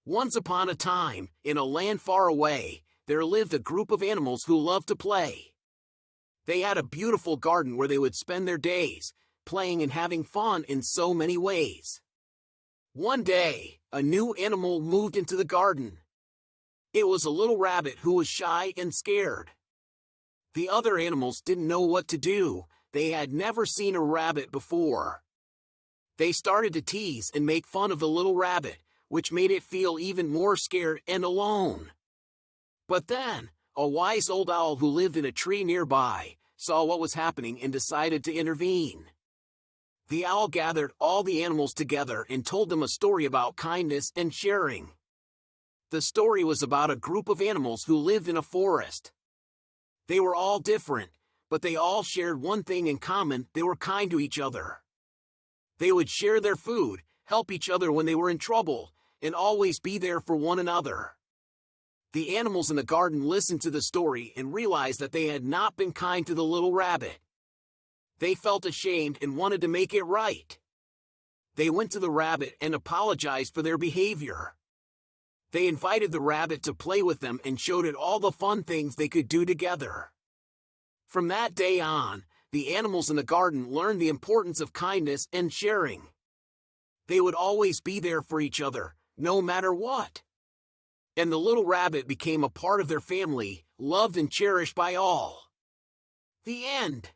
Once upon a time, in a land far away, there lived a group of animals who loved to play. They had a beautiful garden where they would spend their days, playing and having fun in so many ways. One day, a new animal moved into the garden. It was a little rabbit who was shy and scared. The other animals didn't know what to do. They had never seen a rabbit before. They started to tease and make fun of the little rabbit, which made it feel even more scared and alone. But then, a wise old owl who lived in a tree nearby saw what was happening and decided to intervene. The owl gathered all the animals together and told them a story about kindness and sharing. The story was about a group of animals who lived in a forest. They were all different, but they all shared one thing in common: they were kind to each other. They would share their food, help each other when they were in trouble, and always be there for one another. The animals in the garden listened to the story and realized that they had not been kind to the little rabbit. They felt ashamed and wanted to make it right. They went to the rabbit and apologized for their behavior. They invited the rabbit to play with them and showed it all the fun things they could do together. From that day on, the animals in the garden learned the importance of kindness and sharing. They would always be there for each other, no matter what. And the little rabbit became a part of their family, loved and cherished by all. The end.